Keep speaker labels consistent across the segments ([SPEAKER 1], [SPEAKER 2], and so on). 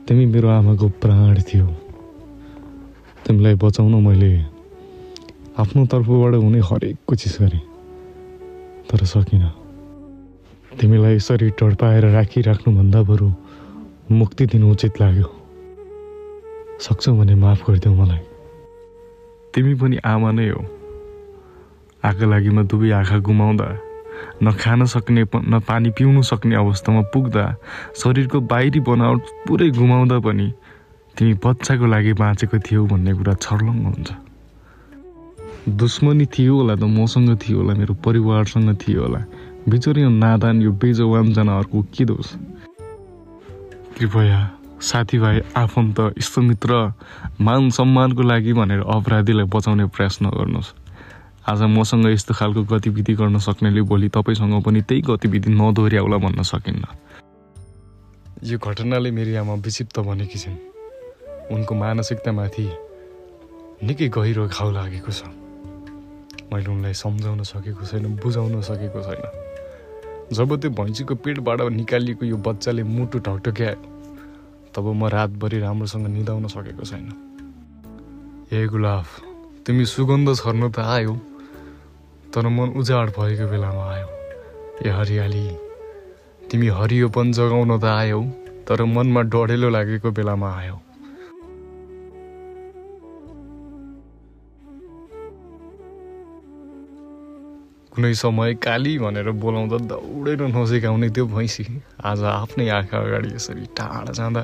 [SPEAKER 1] तिमी मेरो आमाको प्राण थियौ। तिमीलाई बचाउन मैले आफ्नो तर्फबाट हुने हरेक कोसिस गरेँ, तर सकिनँ। तिमीलाई यसरी टड्पाएर राखिराख्नुभन्दा बरु मुक्ति दिनु उचित लाग्यो। सक्छौ भने माफ गरिदेऊ मलाई। तिमी पनि आमा नै हो। आँखा लागि म दुवै आँखा गुमाउँदा, न खान सक्ने न पानी पिउनु सक्ने अवस्थामा पुग्दा, शरीरको बाहिरी बनावट पुरै गुमाउँदा पनि तिमी बच्चाको लागि बाँचेको थियौ भन्ने कुरा छर्लङ्ग हुन्छ। दुश्मनी थियो होला त मसँग थियो होला, मेरो परिवारसँग थियो होला। बिचरी नादान यो बेजवान जनावरको के दोष? कृपया साथीभाइ, आफन्त, इष्टमित्र, मान सम्मानको लागि भनेर अपराधीलाई बचाउने प्रयास नगर्नुहोस्। आज मसँग यस्तो खालको गतिविधि गर्न सक्नेले भोलि तपाईँसँग पनि त्यही गतिविधि नदोहोऱ्याउला भन्न सकिन्न। यो घटनाले मेरी आमा विक्षिप्त बनेकी छिन्। उनको मानसिकतामाथि निकै गहिरो घाउ लागेको छ। मैले उनलाई सम्झाउन सकेको छैन, बुझाउन सकेको छैन। जब त्यो भैँसीको पेटबाट निकालिएको यो बच्चाले मुटु ढकढक्यायो, तब म रातभरि राम्रोसँग निदाउन सकेको छैन। ए गुलाब, तिमी सुगन्ध छर्न त आयो, तर मन उजाड भएको बेलामा आयो। ए हरियाली, तिमी हरियोपन जगाउन त आयौ, तर मनमा डढेलो लागेको बेलामा आयौ। कुनै समय काली भनेर बोलाउँदा दौडेर नजिकाउने त्यो भैँसी आज आफ्नै आँखा अगाडि यसरी टाढा जाँदा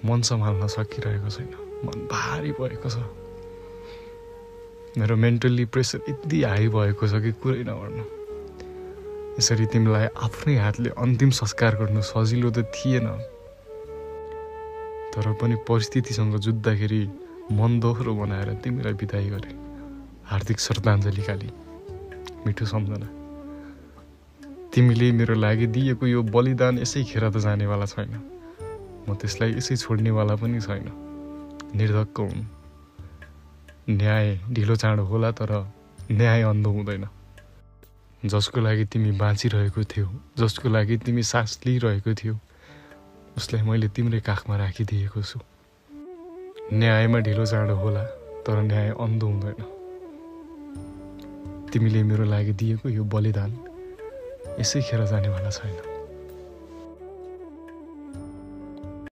[SPEAKER 1] मन सम्हाल्न सकिरहेको छैन। मन भारी भएको छ। मेरो मेन्टल्ली प्रेसर यति हाई भएको छ कि कुरै नगर्नु। यसरी तिमीलाई आफ्नै हातले अन्तिम संस्कार गर्नु सजिलो त थिएन, तर पनि परिस्थितिसँग जुझ्दाखेरि मन दोहोरो बनाएर तिमीलाई बिदाई गरे। हार्दिक श्रद्धाञ्जली काली, मिठो सम्झना। तिमीले मेरो लागि दिएको यो बलिदान यसै खेर त जानेवाला छैन। म त्यसलाई यसै छोड्नेवाला पनि छैन। निर्धक्क हुनु। न्याय ढिलो चाँडो होला, तर न्याय अन्धो हुँदैन। जसको लागि तिमी बाँचिरहेको थियौ, जसको लागि तिमी सास लिइरहेको थियौ, उसलाई मैले तिम्रै काखमा राखिदिएको छु। न्यायमा ढिलो चाँडो होला, तर न्याय अन्धो हुँदैन। तिमीले मेरो लागि दिएको यो बलिदान यसै खेर जानेवाला छैन।